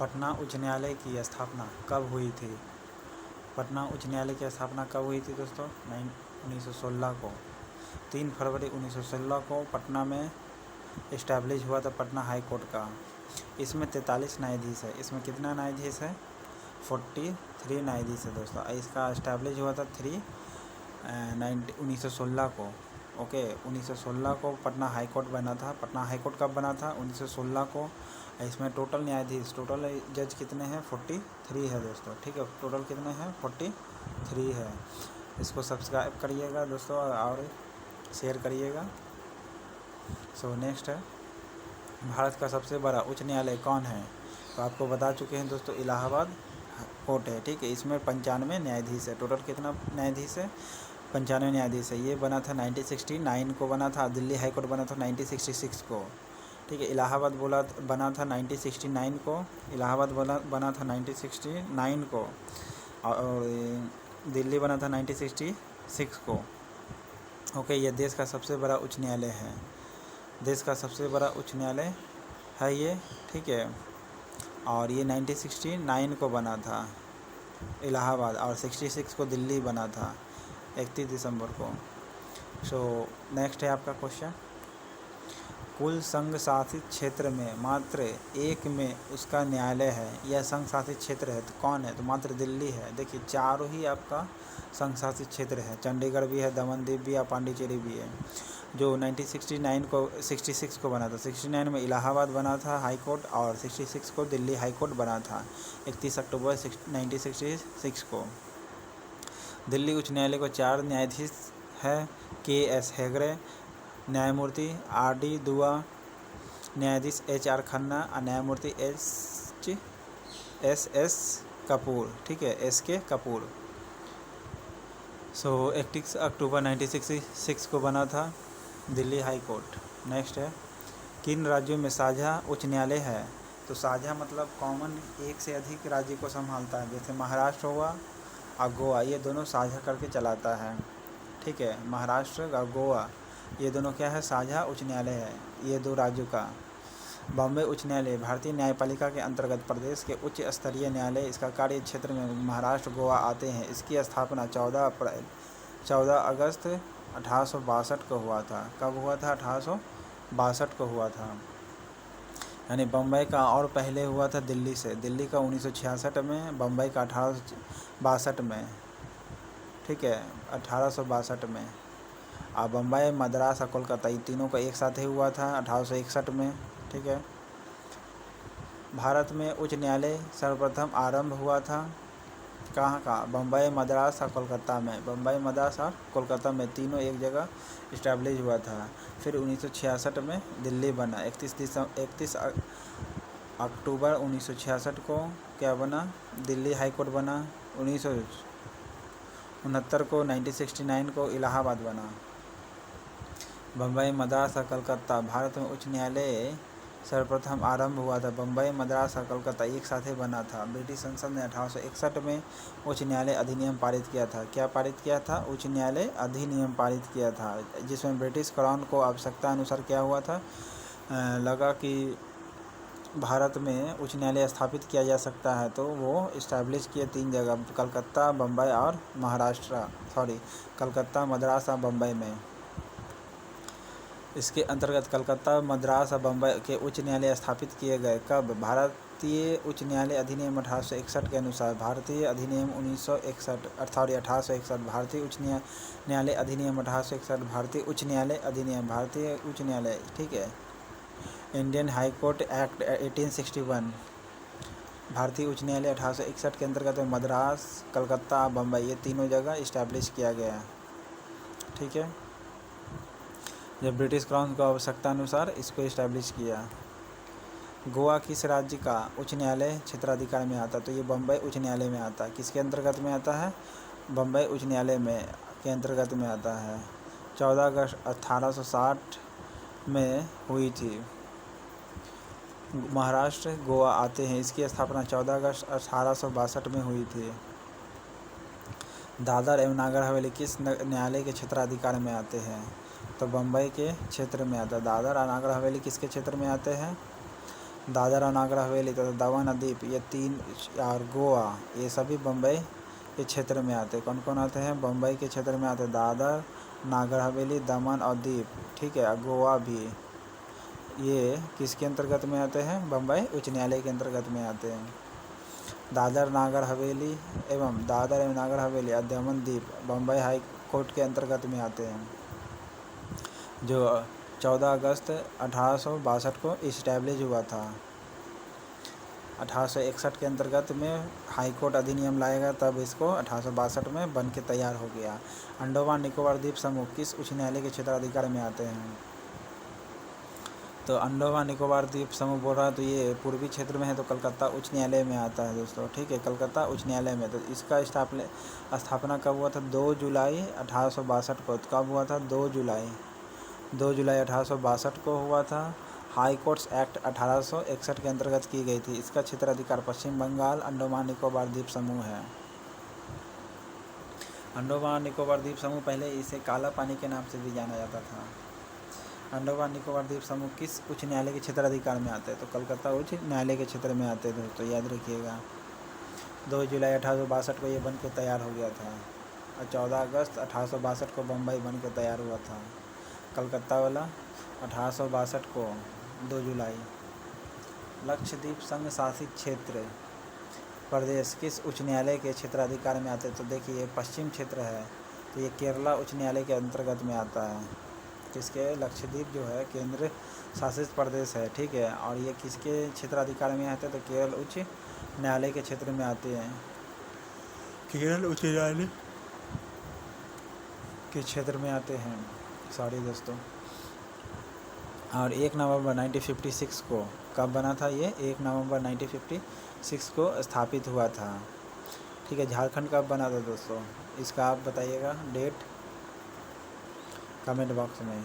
पटना उच्च न्यायालय की स्थापना कब हुई थी? पटना उच्च न्यायालय की स्थापना कब हुई थी दोस्तों? 1916 को। 3 फरवरी 1916 को पटना में इस्टेब्लिश हुआ था पटना हाई कोर्ट का। इसमें 43 न्यायाधीश है। इसमें कितना न्यायाधीश है? 43 न्यायाधीश है दोस्तों। इसका इस्टेब्लिश हुआ था 1916 को। ओके, 1916 को पटना हाई कोर्ट बना था। पटना हाई कोर्ट कब बना था? 1916 को। इसमें टोटल न्यायाधीश, टोटल जज कितने हैं? 43 है दोस्तों। ठीक है, टोटल कितने हैं? 43 है। इसको सब्सक्राइब करिएगा दोस्तों और शेयर करिएगा। सो नेक्स्ट है, भारत का सबसे बड़ा उच्च न्यायालय कौन है? तो आपको बता चुके हैं दोस्तों, इलाहाबाद कोर्ट है। ठीक है, इसमें 95 न्यायाधीश है। टोटल कितना न्यायाधीश है? 95 न्यायाधीश है। ये बना था 1969 को बना था। दिल्ली हाई कोर्ट बना था 1966 को। ठीक है, इलाहाबाद बना था 1969 को। इलाहाबाद बना था 1969 को और दिल्ली बना था 1966 को। ओके, ये देश का सबसे बड़ा उच्च न्यायालय है। देश का सबसे बड़ा उच्च न्यायालय है ये। ठीक है, और ये 1969 को बना था इलाहाबाद और 66 को दिल्ली बना था 31 दिसंबर को। सो नेक्स्ट है आपका क्वेश्चन, कुल संघ शासित क्षेत्र में मात्र एक में उसका न्यायालय है। यह संघ शासित क्षेत्र है तो कौन है? तो मात्र दिल्ली है। देखिए, चारों ही आपका संघ शासित क्षेत्र है। चंडीगढ़ भी है, दमन दीव भी है, पांडिचेरी भी है। जो 1966 को बना था, 69 में इलाहाबाद बना था हाई कोर्ट और 66 को दिल्ली हाई कोर्ट बना था 31 अक्टूबर 1966 को। दिल्ली उच्च न्यायालय को 4 न्यायाधीश है। KS हेगड़े, न्यायमूर्ति RD दुआ, न्यायाधीश HR खन्ना और न्यायमूर्ति SS कपूर। ठीक है, SK कपूर। सो 31 अक्टूबर 1966 को बना था दिल्ली हाई कोर्ट। नेक्स्ट है, किन राज्यों में साझा उच्च न्यायालय है? तो साझा मतलब कॉमन, एक से अधिक राज्य को संभालता है। जैसे महाराष्ट्र हुआ और गोवा, ये दोनों साझा करके चलाता है। ठीक है, महाराष्ट्र और गोवा ये दोनों क्या है? साझा उच्च न्यायालय है, ये 2 राज्यों का। बॉम्बे उच्च न्यायालय भारतीय न्यायपालिका के अंतर्गत प्रदेश के उच्च स्तरीय न्यायालय। इसका कार्य क्षेत्र में महाराष्ट्र गोवा आते हैं। इसकी स्थापना 14 अगस्त 1862 को हुआ था। कब हुआ था? 1862 को हुआ था। यानी बम्बई का और पहले हुआ था दिल्ली से। दिल्ली का 1966 में, बम्बई का 1862 में। ठीक है, 1862 में। और बम्बई, मद्रास और कोलकाता ये तीनों का एक साथ ही हुआ था 1861 में। ठीक है, भारत में उच्च न्यायालय सर्वप्रथम आरंभ हुआ था कहाँ? बम्बई, मद्रास और कोलकाता में। बम्बई, मद्रास और कोलकाता में तीनों एक जगह इस्टेब्लिश हुआ था। फिर 1966 में दिल्ली बना। 31 अक्टूबर 1966 को क्या बना? दिल्ली हाई कोर्ट बना। 1969 को 1969 को इलाहाबाद बना। बम्बई, मद्रास और कलकत्ता, भारत में उच्च न्यायालय सर्वप्रथम आरंभ हुआ था। बम्बई, मद्रास और कलकत्ता एक साथ ही बना था। ब्रिटिश संसद ने 1861 में उच्च न्यायालय अधिनियम पारित किया था। क्या पारित किया था? उच्च न्यायालय अधिनियम पारित किया था, जिसमें ब्रिटिश क्राउन को आवश्यकता अनुसार क्या हुआ था, लगा कि भारत में उच्च न्यायालय स्थापित किया जा सकता है, तो वो इस्टेब्लिश किए 3 जगह, कलकत्ता, बम्बई और कलकत्ता, मद्रास और बम्बई में। इसके अंतर्गत कलकत्ता, मद्रास और बम्बई के उच्च न्यायालय स्थापित किए गए। कब? भारतीय उच्च न्यायालय अधिनियम 1861 के अनुसार। भारतीय अधिनियम 1861, भारतीय उच्च न्यायालय अधिनियम 1861, भारतीय उच्च न्यायालय अधिनियम, भारतीय उच्च न्यायालय। ठीक है, इंडियन हाई कोर्ट एक्ट 1861, भारतीय उच्च न्यायालय 1861 के अंतर्गत मद्रास, कलकत्ता, बम्बई ये तीनों जगह इस्टेब्लिश किया गया। ठीक है, जब ब्रिटिश क्राउन को आवश्यकता अनुसार इसको इस्टेब्लिश किया। गोवा किस राज्य का उच्च न्यायालय क्षेत्राधिकार में आता? तो ये बम्बई उच्च न्यायालय में आता है। किसके अंतर्गत में आता है? बम्बई उच्च न्यायालय में के अंतर्गत में आता है। 14 अगस्त 1860 में हुई थी। महाराष्ट्र, गोवा आते हैं। इसकी स्थापना 14 अगस्त 1862 में हुई थी। दादर एवं नागर हवेली किस न्यायालय के क्षेत्राधिकार में आते हैं? तो बम्बई के क्षेत्र में आता है। दादर और नागर हवेली किसके क्षेत्र में आते हैं? दादर और नागर हवेली तथा दमन और दीव ये 3 और गोवा ये सभी बम्बई के क्षेत्र में आते हैं। कौन कौन आते हैं? बम्बई के क्षेत्र में आते हैं दादर, नागर हवेली, दमन और दीव, ठीक है, गोवा भी। ये किसके अंतर्गत में आते हैं? बम्बई उच्च न्यायालय के अंतर्गत में आते हैं। दादर नागर हवेली एवं नागर हवेली और दमन दीव बम्बई हाई कोर्ट के अंतर्गत में आते हैं, जो 14 अगस्त 1862 को इस्टेब्लिश हुआ था। 1861 के अंतर्गत में हाई कोर्ट अधिनियम लाया गया, तब इसको 1862 में बन के तैयार हो गया। अंडमान निकोबार द्वीप समूह किस उच्च न्यायालय के क्षेत्राधिकार में आते हैं? तो अंडमान निकोबार द्वीप समूह बोल रहा है तो ये पूर्वी क्षेत्र में है, तो कलकत्ता उच्च न्यायालय में आता है दोस्तों, ठीक है, कलकत्ता उच्च न्यायालय में। तो इसका स्थापना कब हुआ था? 2 जुलाई 1862 को। कब हुआ था? 2 जुलाई 1862 को हुआ था। हाई कोर्ट्स एक्ट 1861 के अंतर्गत की गई थी। इसका क्षेत्राधिकार पश्चिम बंगाल अंडमान निकोबार द्वीप समूह है। अंडमान निकोबार द्वीप समूह पहले इसे काला पानी के नाम से भी जाना जाता था। अंडमान निकोबार द्वीप समूह किस उच्च न्यायालय के क्षेत्राधिकार में आते हैं? तो कलकत्ता उच्च न्यायालय के क्षेत्र में आते थे, तो याद रखिएगा। 2 जुलाई 1862 को ये बन के तैयार हो गया था और 14 अगस्त 1862 को बम्बई बन के तैयार हुआ था। कलकत्ता वाला 1862 को 2 जुलाई। लक्षद्वीप संघ शासित क्षेत्र प्रदेश किस उच्च न्यायालय के क्षेत्राधिकार में आते हैं? तो देखिए पश्चिम क्षेत्र है, तो ये केरला उच्च न्यायालय के अंतर्गत में आता है। किसके? लक्षद्वीप जो है केंद्र शासित प्रदेश है, ठीक है, और ये किसके क्षेत्राधिकार में आते हैं? तो केरल उच्च न्यायालय के क्षेत्र में आते हैं। केरल उच्च न्यायालय के क्षेत्र में आते हैं, सॉरी दोस्तों। और 1 नवंबर 1956 को कब बना था ये? 1 नवंबर 1956 को स्थापित हुआ था, ठीक है। झारखंड कब बना था दोस्तों? इसका आप बताइएगा डेट कमेंट बॉक्स में।